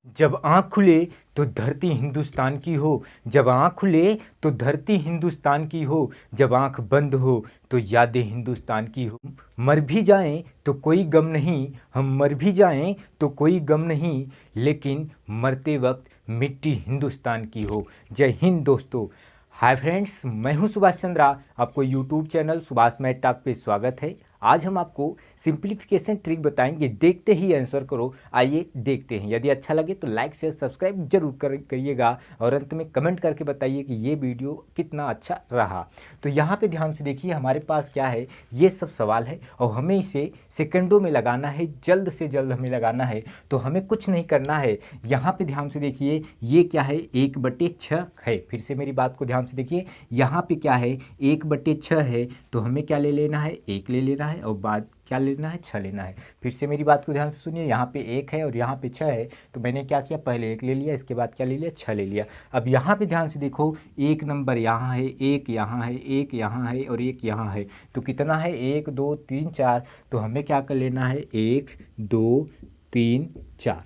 जब आँख खुले तो धरती हिंदुस्तान की हो, जब आँख खुले तो धरती हिंदुस्तान की हो, जब आँख बंद हो तो यादें हिंदुस्तान की हो। मर भी जाएं तो कोई गम नहीं, हम मर भी जाएं तो कोई गम नहीं, लेकिन मरते वक्त मिट्टी हिंदुस्तान की हो। जय हिंद दोस्तों। हाय फ्रेंड्स, मैं हूं सुभाष चंद्रा। आपको YouTube channel Subhash math talk पे स्वागत है। आज हम आपको सिंप्लीफिकेशन ट्रिक बताएंगे, देखते ही आंसर करो। आइए देखते हैं। यदि अच्छा लगे तो लाइक शेयर सब्सक्राइब जरूर करिएगा और अंत में कमेंट करके बताइए कि ये वीडियो कितना अच्छा रहा। तो यहाँ पे ध्यान से देखिए, हमारे पास क्या है, ये सब सवाल है और हमें इसे सेकंडों में लगाना है, जल्द से जल्द हमें लगाना है। तो हमें कुछ नहीं करना है। यहाँ पे ध्यान से देखिए, ये क्या है, 1/6 है। फिर से मेरी बात को ध्यान से देखिए, यहाँ पे क्या है, 1/6 है। तो हमें क्या ले लेना है, 1 ले लेना है और बाद क्या लेना है, 6 लेना है। फिर से मेरी बात को ध्यान से सुनिए, यहाँ पे 1 है और यहाँ पे 6 है। तो मैंने क्या किया, पहले 1 ले लिया, इसके बाद क्या ले लिया, 6 ले लिया। अब यहाँ पे ध्यान से देखो, 1 नंबर यहाँ है, 1 यहाँ है, 1 यहाँ है और 1 यहाँ है। तो कितना है, 1 2 3 4। तो हमें क्या कर लेना है, 1 2 3 4।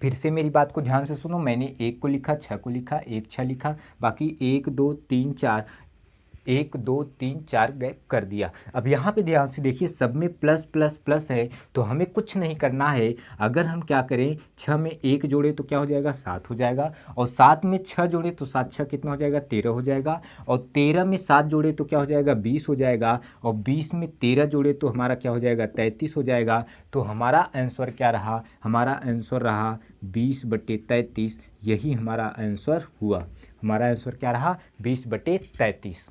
फिर से मेरी बात को ध्यान से सुनो, मैंने 1 को लिखा, 6 को लिखा, 1 6 लिखा, बाकी 1 2 3 4, 1 2 3 4 गैप कर दिया। अब यहाँ पे ध्यान से देखिए, सब में प्लस प्लस प्लस है। तो हमें कुछ नहीं करना है। अगर हम क्या करें, 6 में 1 जोड़े तो क्या हो जाएगा, 7 हो जाएगा। और 7 में 6 जोड़े तो 7 6 कितना हो जाएगा, 13 हो जाएगा। और 13 में 7 जोड़े तो क्या हो जाएगा, 20 हो जाएगा। और 20 में 13 जोड़े तो हमारा क्या हो जाएगा, 33 हो जाएगा। तो हमारा आंसर क्या रहा, हमारा आंसर रहा 20/33। यही हमारा आंसर हुआ। हमारा आंसर क्या रहा, 20/33।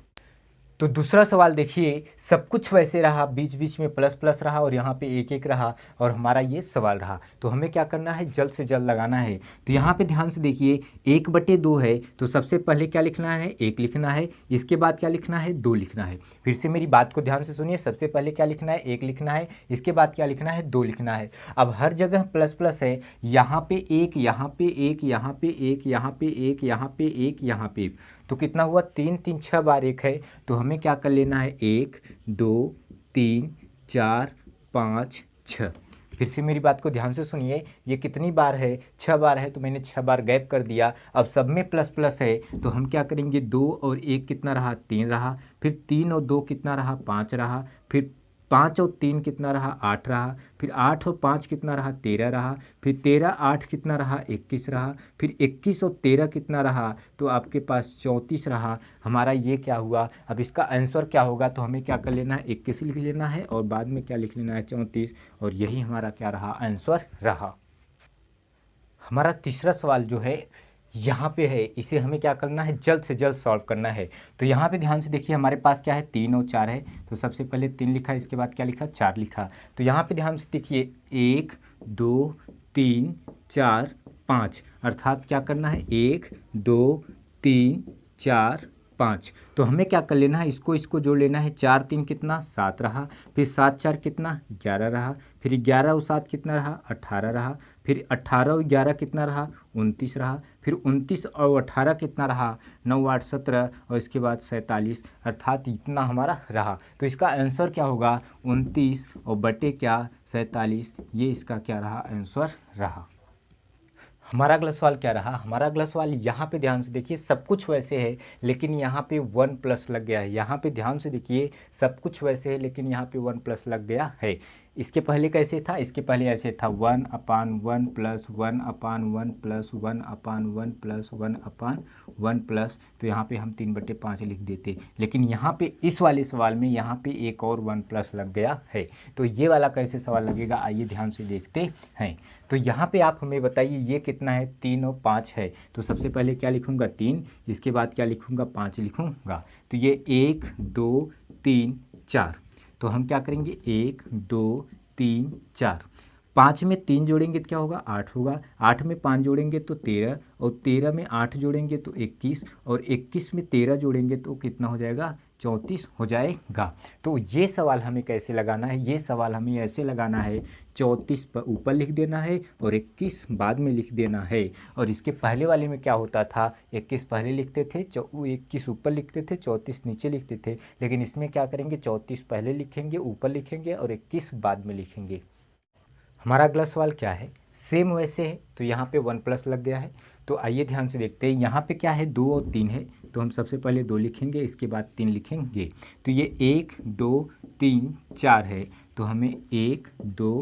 तो दूसरा सवाल देखिए, सब कुछ वैसे रहा, बीच बीच में प्लस प्लस रहा और यहाँ पे 1 1 रहा और हमारा ये सवाल रहा। तो हमें क्या करना है, जल्द से जल्द लगाना है। तो यहाँ पे ध्यान से देखिए, 1/2 है। तो सबसे पहले क्या लिखना है, 1 लिखना है। इसके बाद क्या लिखना है, 2 लिखना है। फिर से मेरी बात को ध्यान से सुनिए, सबसे पहले क्या लिखना है, 1 लिखना है। इसके बाद क्या लिखना है, 2 लिखना है। अब हर जगह प्लस प्लस है, यहाँ पे 1, यहाँ पे 1, यहाँ पे 1, यहाँ पे 1, यहाँ पे 1, यहाँ पे। तो कितना हुआ, 3 3 6 बार 1 है। तो हमें क्या कर लेना है, 1 2 3 4 5 6। फिर से मेरी बात को ध्यान से सुनिए, ये कितनी बार है, 6 बार है। तो मैंने 6 बार गैप कर दिया। अब सब में प्लस प्लस है। तो हम क्या करेंगे, 2 और 1 कितना रहा, 3 रहा। फिर 3 और 2 कितना रहा, 5 रहा। फिर 5 और 3 कितना रहा, 8 रहा। फिर 8 और 5 कितना रहा, 13 रहा। फिर 13 8 कितना रहा, 21 रहा। फिर 21 और 13 कितना रहा, तो आपके पास 34 रहा। हमारा ये क्या हुआ, अब इसका आंसर क्या होगा। तो हमें क्या कर लेना है, 21 लिख लेना है और बाद में क्या लिख लेना है, 34। और यही हमारा क्या रहा, आंसर रहा। हमारा तीसरा सवाल जो है यहाँ पे है, इसे हमें क्या करना है, जल्द से जल्द सॉल्व करना है। तो यहाँ पे ध्यान से देखिए, हमारे पास क्या है, 3 और 4 है। तो सबसे पहले 3 लिखा, इसके बाद क्या लिखा, 4 लिखा। तो यहाँ पे ध्यान से देखिए, 1 2 3 4 5, अर्थात क्या करना है, 1 2 3 4 5। तो हमें क्या कर लेना है, इसको जोड़ लेना है। 4 3 कितना, 7 रहा। फिर 7 4 कितना, 11 रहा। फिर 11 और 7 कितना रहा, 18 रहा। फिर 18 और 11 कितना रहा, 29 रहा। फिर 29 और 18 कितना रहा, 9 8 17 और इसके बाद 47, अर्थात इतना हमारा रहा। तो इसका आंसर क्या होगा, 29 और बटे क्या, 47। ये इसका क्या रहा, आंसर रहा। हमारा अगला सवाल क्या रहा, हमारा अगला सवाल यहाँ पे ध्यान से देखिए, सब कुछ वैसे है लेकिन यहाँ पे 1 प्लस लग गया है। यहाँ पे ध्यान से देखिए, सब कुछ वैसे है लेकिन यहाँ पे 1 प्लस लग गया है। इसके पहले कैसे था, इसके पहले ऐसे था, 1/1 प्लस 1/1 प्लस 1/1 प्लस 1/1 प्लस। तो यहाँ पे हम 3/5 लिख देते, लेकिन यहाँ पे इस वाले सवाल में यहाँ पे एक और 1 प्लस लग गया है। तो ये वाला कैसे सवाल लगेगा, आइए ध्यान से देखते हैं। तो यहाँ पे आप हमें बताइए, ये कितना है, 3 और 5 है। तो सबसे पहले क्या लिखूँगा, 3। इसके बाद क्या लिखूँगा, 5 लिखूँगा। तो ये 1 2 3 4। तो हम क्या करेंगे, 1 2 3 4। 5 में 3 जोड़ेंगे तो क्या होगा, 8 होगा। 8 में 5 जोड़ेंगे तो 13 और 13 में 8 जोड़ेंगे तो 21 और 21 में 13 जोड़ेंगे तो कितना हो जाएगा, 34 हो जाएगा। तो ये सवाल हमें कैसे लगाना है, ये सवाल हमें ऐसे लगाना है, 34 पर ऊपर लिख देना है और 21 बाद में लिख देना है। और इसके पहले वाले में क्या होता था, 21 पहले लिखते थे, 21 ऊपर लिखते थे, 34 नीचे लिखते थे। लेकिन इसमें क्या करेंगे, 34 पहले लिखेंगे, ऊपर लिखेंगे और 21 बाद में लिखेंगे। हमारा अगला सवाल क्या है, सेम वैसे है, तो यहाँ पे 1 प्लस लग गया है। तो आइए ध्यान से देखते हैं, यहाँ पे क्या है 2 और 3 है, तो हम सबसे पहले 2 लिखेंगे, इसके बाद 3 लिखेंगे। तो ये 1 2 3 4 है, तो हमें 1 2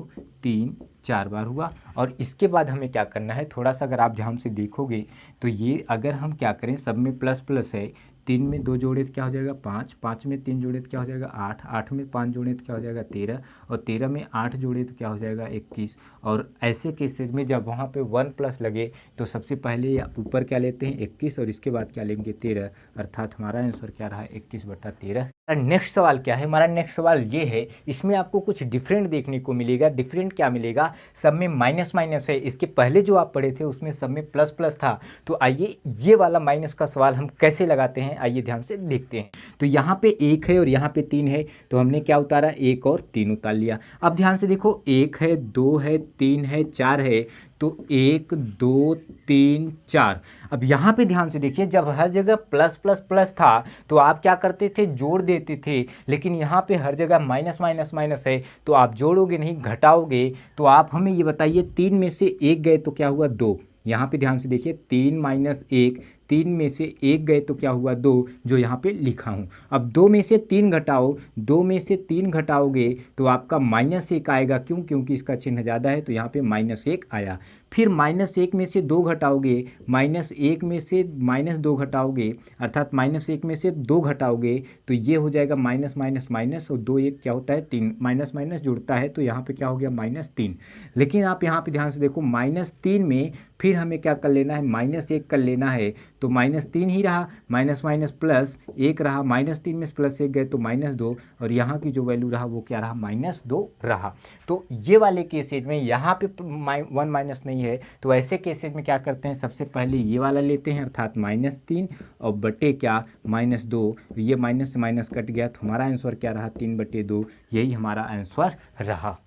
3 4 बार हुआ। और इसके बाद हमें क्या करना है, थोड़ा सा अगर आप ध्यान से देखोगे तो ये अगर हम क्या करें, सब में प्लस प्लस है, 3 में 2 जोड़े तो क्या हो जाएगा 5, 5 में 3 जोड़े तो क्या हो जाएगा 8, 8 में 5 जोड़े तो क्या हो जाएगा 13, और 13 में 8 जोड़े तो क्या हो जाएगा 21। और ऐसे केसेज में जब वहाँ पे 1 प्लस लगे तो सबसे पहले या ऊपर क्या लेते हैं 21, और इसके बाद क्या लेंगे 13, अर्थात हमारा आंसर क्या रहा 21/13। नेक्स्ट सवाल क्या है, हमारा नेक्स्ट सवाल ये है, इसमें आपको कुछ डिफरेंट देखने को मिलेगा। डिफरेंट क्या मिलेगा, सब में माइनस माइनस है, इसके पहले जो आप पढ़े थे उसमें सब में प्लस प्लस था। तो आइए ये वाला माइनस का सवाल हम कैसे लगाते हैं, आइए ध्यान से देखते हैं। तो यहाँ पे 1 है और यहाँ पे 3 है, तो हमने क्या उतारा 1 और 3 उतार लिया। अब ध्यान से देखो 1 है 2 है 3 है 4 है, तो 1 2 3 4। अब यहाँ पे ध्यान से देखिए, जब हर जगह प्लस प्लस प्लस था तो आप क्या करते थे जोड़ देते थे, लेकिन यहाँ पे हर जगह माइनस माइनस माइनस है, तो आप जोड़ोगे नहीं घटाओगे। तो आप हमें ये बताइए 3 में से 1 गए तो क्या हुआ 2। यहाँ पे ध्यान से देखिए 3 - 1, 3 में से 1 गए तो क्या हुआ 2, जो यहाँ पे लिखा हूँ। अब 2 में से 3 घटाओ, 2 में से 3 घटाओगे तो आपका -1 आएगा, क्यों, क्योंकि इसका चिन्ह ज़्यादा है, तो यहाँ पे -1 आया। फिर -1 में से 2 घटाओगे, -1 में से -2 घटाओगे, अर्थात -1 में से 2 घटाओगे तो ये हो जाएगा माइनस माइनस माइनस, और 2 1 क्या होता है 3, माइनस माइनस जुड़ता है, तो यहाँ पे क्या हो गया -3। लेकिन आप यहाँ पे ध्यान से देखो -3 में फिर हमें क्या कर लेना है -1 कर लेना है, तो -3 ही रहा, माइनस माइनस प्लस 1 रहा, -3 में प्लस 1 गए तो -2, और यहाँ की जो वैल्यू रहा वो क्या रहा -2 रहा। तो ये वाले केसेज में यहाँ पे 1 माइनस नहीं है, तो ऐसे केसेज में क्या करते हैं, सबसे पहले ये वाला लेते हैं, अर्थात -3 और बटे क्या -2, ये माइनस से माइनस कट गया, तो हमारा आंसर क्या रहा 3/2, यही हमारा आंसर रहा।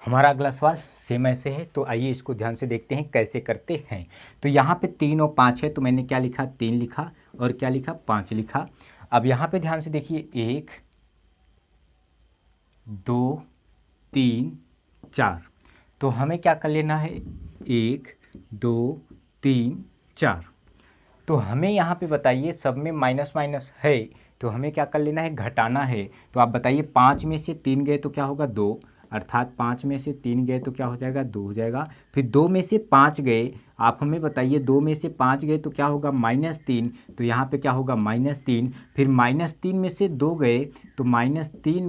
हमारा अगला सवाल सेम ऐसे है, तो आइए इसको ध्यान से देखते हैं कैसे करते हैं। तो यहाँ पे 3 और 5 है, तो मैंने क्या लिखा 3 लिखा, और क्या लिखा 5 लिखा। अब यहाँ पे ध्यान से देखिए 1 2 3 4, तो हमें क्या कर लेना है 1 2 3 4। तो हमें यहाँ पे बताइए सब में माइनस माइनस है, तो हमें क्या कर लेना है घटाना है। तो आप बताइए 5 में से 3 गए तो क्या होगा 2, अर्थात 5 में से 3 गए तो क्या हो जाएगा 2 हो जाएगा। फिर 2 में से 5 गए, आप हमें बताइए 2 में से 5 गए तो क्या होगा -3, तो यहाँ पे क्या होगा -3। फिर -3 में से 2 गए तो -3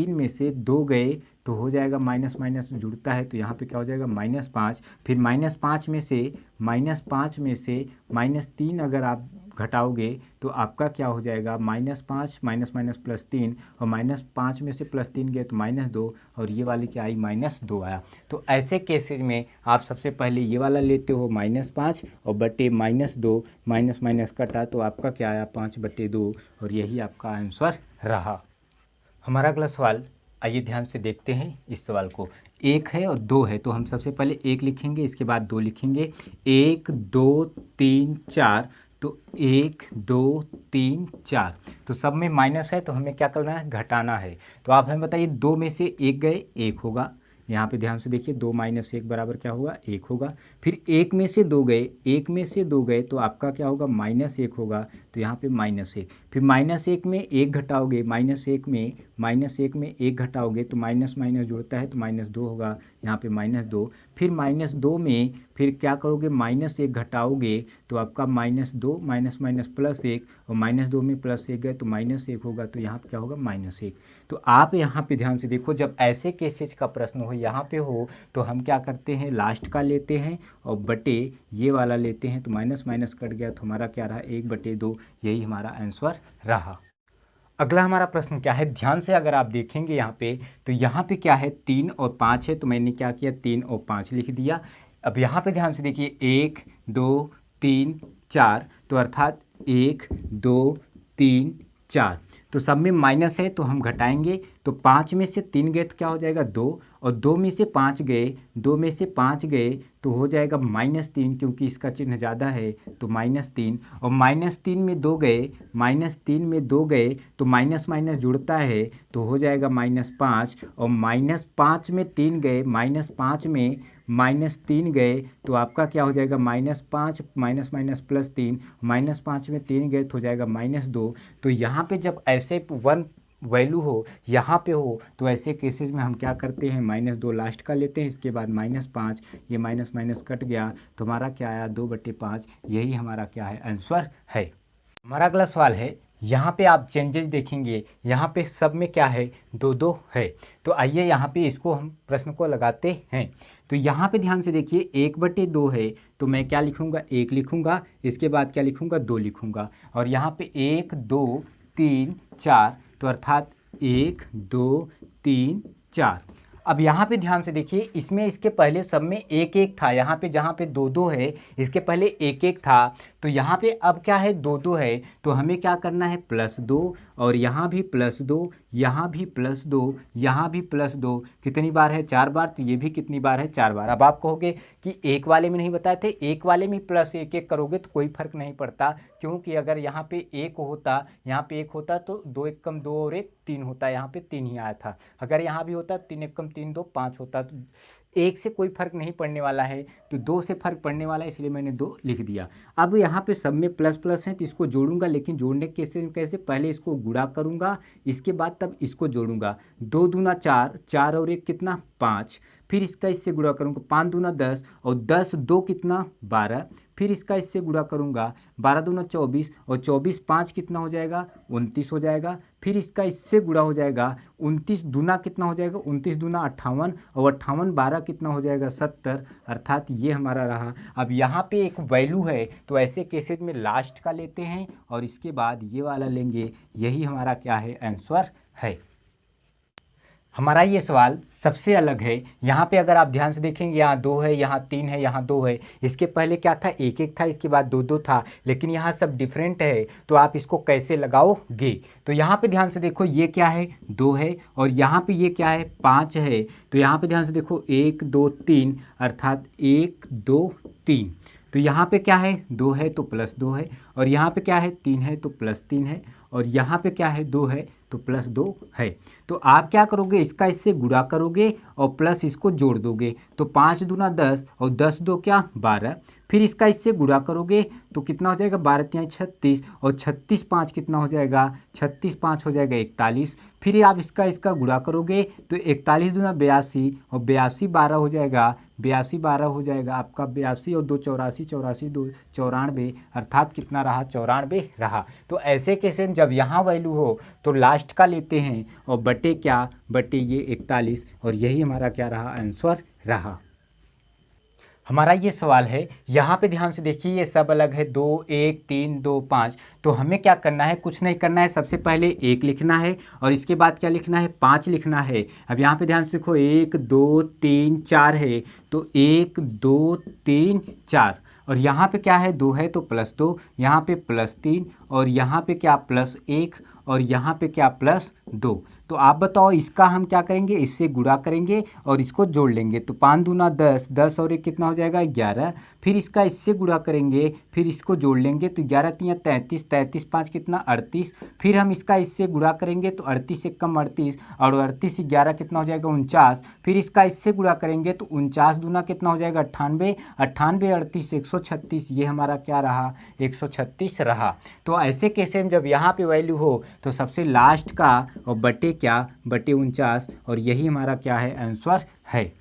में से 2 गए तो हो जाएगा माइनस माइनस जुड़ता है, तो यहाँ पे क्या हो जाएगा -5। फिर -5 में से -3 अगर आप घटाओगे तो आपका क्या हो जाएगा -5 माइनस माइनस +3, और -5 में से +3 गए तो -2, और ये वाली क्या आई -2 आया। तो ऐसे केसेज में आप सबसे पहले ये वाला लेते हो -5 और बटे -2, माइनस माइनस कटा तो आपका क्या आया 5/2, और यही आपका आंसर रहा। हमारा अगला सवाल आइए ध्यान से देखते हैं इस सवाल को। 1 है और 2 है, तो हम सबसे पहले 1 लिखेंगे, इसके बाद 2 लिखेंगे। 1 2 3 4, तो 1 2 3 4, तो सब में माइनस है, तो हमें क्या करना है घटाना है। तो आप हमें बताइए 2 में से 1 गए 1 होगा, यहाँ पे ध्यान से देखिए 2 - 1 बराबर क्या होगा 1 होगा। फिर 1 में से 2 गए, 1 में से 2 गए तो आपका क्या होगा -1 होगा, तो यहाँ पे -1। फिर -1 में 1 घटाओगे, -1 में 1 घटाओगे तो माइनस माइनस जुड़ता है, तो -2 होगा, यहाँ पे -2। फिर -2 में फिर क्या करोगे -1 घटाओगे तो आपका -2 माइनस माइनस +1, और -2 में +1 गए तो -1 होगा, तो यहाँ पे क्या होगा -1। तो आप यहाँ पे ध्यान से देखो, जब ऐसे केसेज का प्रश्न हो यहाँ पे हो तो हम क्या करते हैं लास्ट का लेते हैं और बटे ये वाला लेते हैं, तो माइनस माइनस कट गया, तो हमारा क्या रहा 1/2, यही हमारा आंसर रहा। अगला हमारा प्रश्न क्या है, ध्यान से अगर आप देखेंगे यहाँ पे, तो यहाँ पे क्या है 3 और 5 है, तो मैंने क्या किया 3 और 5 लिख दिया। अब यहाँ पे ध्यान से देखिए 1 2 3 4, तो अर्थात 1 2 3 4। तो सब में माइनस है तो हम घटाएंगे, तो 5 में से 3 गए तो क्या हो जाएगा 2, और 2 में से 5 गए, 2 में से 5 गए तो हो जाएगा -3, क्योंकि इसका चिन्ह ज़्यादा है तो -3, और -3 में 2 गए, -3 में 2 गए तो माइनस माइनस जुड़ता है तो हो जाएगा -5, और -5 में 3 गए, -5 में -3 गए तो आपका क्या हो जाएगा -5 माइनस माइनस +3, -5 में 3 गए तो हो जाएगा -2। तो यहाँ पे जब ऐसे 1 वैल्यू हो यहाँ पे हो तो ऐसे केसेस में हम क्या करते हैं, -2 लास्ट का लेते हैं, इसके बाद -5, ये माइनस माइनस कट गया तो हमारा क्या आया 2/5, यही हमारा क्या है आंसर है। हमारा अगला सवाल है, यहाँ पे आप चेंजेस देखेंगे, यहाँ पे सब में क्या है 2-2 है। तो आइए यहाँ पे इसको हम प्रश्न को लगाते हैं। तो यहाँ पे ध्यान से देखिए 1/2 है तो मैं क्या लिखूँगा 1 लिखूँगा, इसके बाद क्या लिखूँगा 2 लिखूँगा, और यहाँ पे 1 2 3 4 तो अर्थात 1 2 3 4। अब यहाँ पे ध्यान से देखिए, इसमें इसके पहले सब में 1-1 था, यहाँ पे जहाँ पे 2-2 है इसके पहले 1-1 था, तो यहाँ पे अब क्या है 2-2 है, तो हमें क्या करना है +2, और यहाँ भी +2, यहाँ भी +2, यहाँ भी +2, कितनी बार है 4 बार, तो ये भी कितनी बार है 4 बार। अब आप कहोगे कि एक वाले में नहीं बताए थे, एक वाले में +1-1 करोगे तो कोई फर्क नहीं पड़ता, क्योंकि अगर यहाँ पे 1 होता, यहाँ पे 1 होता तो 2 1 कम 2 और 1 3 होता, यहाँ पे 3 ही आया था। अगर यहाँ भी होता 3 1 कम 3 2 5 होता, तो 1 से कोई फर्क नहीं पड़ने वाला है, तो 2 से फर्क पड़ने वाला है, इसलिए मैंने 2 लिख दिया। अब यहाँ पे सब में प्लस प्लस है तो इसको जोड़ूंगा, लेकिन जोड़ने कैसे पहले इसको गुणा करूंगा, इसके बाद तब इसको जोड़ूंगा। 2 दूना 4, 4 और 1 कितना 5, फिर इसका इससे गुणा करूंगा, 5 दूना 10, और 10 2 कितना 12, फिर इसका इससे गुणा करूंगा, 12 दूना 24, और 24 5 कितना हो जाएगा 29 हो जाएगा, फिर इसका इससे गुणा हो जाएगा, 29 दूना कितना हो जाएगा 29 दूना 58, और 58 12 कितना हो जाएगा 70, अर्थात ये हमारा रहा। अब यहाँ पे एक वैल्यू है तो ऐसे केसेज में लास्ट का लेते हैं और इसके बाद ये वाला लेंगे, यही हमारा क्या है आंसर है। हमारा ये सवाल सबसे अलग है। यहाँ पे अगर आप ध्यान से देखेंगे, यहाँ 2 है, यहाँ 3 है, यहाँ 2 है, इसके पहले क्या था 1-1 था, इसके बाद 2-2 था, लेकिन यहाँ सब डिफरेंट है, तो आप इसको कैसे लगाओगे। तो यहाँ पे ध्यान से देखो, ये क्या है 2 है, और यहाँ पे ये क्या है 5 है, तो यहाँ पे ध्यान से देखो 1 2 3, अर्थात 1 2 3, तो यहाँ पे क्या है 2 है तो +2 है, और यहाँ पे क्या है 3 है तो +3 है, और यहाँ पे क्या है 2 है तो +2 है। तो आप क्या करोगे, इसका इससे गुणा करोगे और प्लस इसको जोड़ दोगे, तो 5 दूना 10 और 10 2 क्या 12, फिर इसका इससे गुणा करोगे तो कितना हो जाएगा 12 3 36, और 36 5 कितना हो जाएगा 36 5 हो जाएगा 41, फिर आप इसका गुणा करोगे तो 41 दूना 82, और 82 12 हो जाएगा, 82 12 हो जाएगा आपका 82, और 2 84, 84 2 94, अर्थात कितना रहा 94 रहा। तो ऐसे केस में जब यहाँ वैल्यू हो तो लास्ट का लेते हैं, और बटे क्या बटे ये 41, और यही हमारा क्या रहा आंसर रहा। हमारा ये सवाल है, यहाँ पे ध्यान से देखिए, ये सब अलग है 2 1 3 2 5, तो हमें क्या करना है, कुछ नहीं करना है, सबसे पहले 1 लिखना है और इसके बाद क्या लिखना है 5 लिखना है। अब यहाँ पे ध्यान से देखो 1 2 3 4 है, तो 1 2 3 4, और यहाँ पे क्या है 2 है तो +2, यहाँ पे +3, और यहाँ पे क्या +1, और यहाँ पे क्या +2। तो आप बताओ इसका हम क्या करेंगे, इससे गुणा करेंगे और इसको जोड़ लेंगे, तो 5 दूना 10, 10 और 1 कितना हो जाएगा 11, फिर इसका इससे गुणा करेंगे, फिर इसको जोड़ लेंगे, तो 11 3 33, 33 5 कितना 38, फिर हम इसका इससे गुणा करेंगे तो 38 1 कम 38, और 38 11 कितना हो जाएगा 49, फिर इसका इससे गुणा करेंगे तो 49 दूना कितना हो जाएगा 98, 98 38 136, ये हमारा क्या रहा 136 रहा। तो ऐसे केस में जब यहाँ पे वैल्यू हो तो सबसे लास्ट का और बटे क्या बटे 49, और यही हमारा क्या है आंसर है।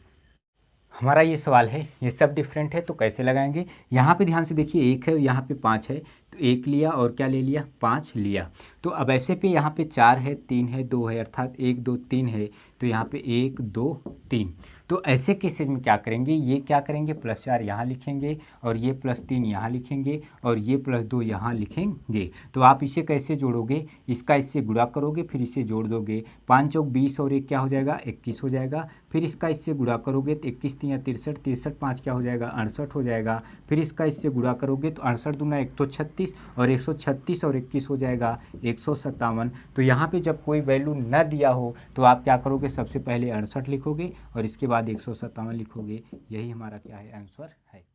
हमारा ये सवाल है, ये सब डिफरेंट है तो कैसे लगाएंगे। यहाँ पे ध्यान से देखिए 1 है, यहाँ पे 5 है, तो 1 लिया और क्या ले लिया 5 लिया। तो अब ऐसे पे यहाँ पे 4 है 3 है 2 है, अर्थात 1 2 3 है, तो यहाँ पे 1 2 3। तो ऐसे केसेज में क्या करेंगे, ये क्या करेंगे, +4 यहाँ लिखेंगे और ये +3 यहाँ लिखेंगे और ये +2 यहाँ लिखेंगे। तो आप इसे कैसे जोड़ोगे, इसका इससे गुणा करोगे फिर इसे जोड़ दोगे। 5 चौक 20 और 1 क्या हो जाएगा, 21 हो जाएगा। फिर इसका इससे गुणा करोगे तो 21 3 63, 63 5 क्या हो जाएगा, 68 हो जाएगा। फिर इसका इससे गुणा करोगे तो 68 दूना 136 और 136 और 21 हो जाएगा 157। तो यहाँ पे जब कोई वैल्यू न दिया हो तो आप क्या करोगे, सबसे पहले 68 लिखोगे और इसके बाद 157 लिखोगे। यही हमारा क्या है, आंसर है।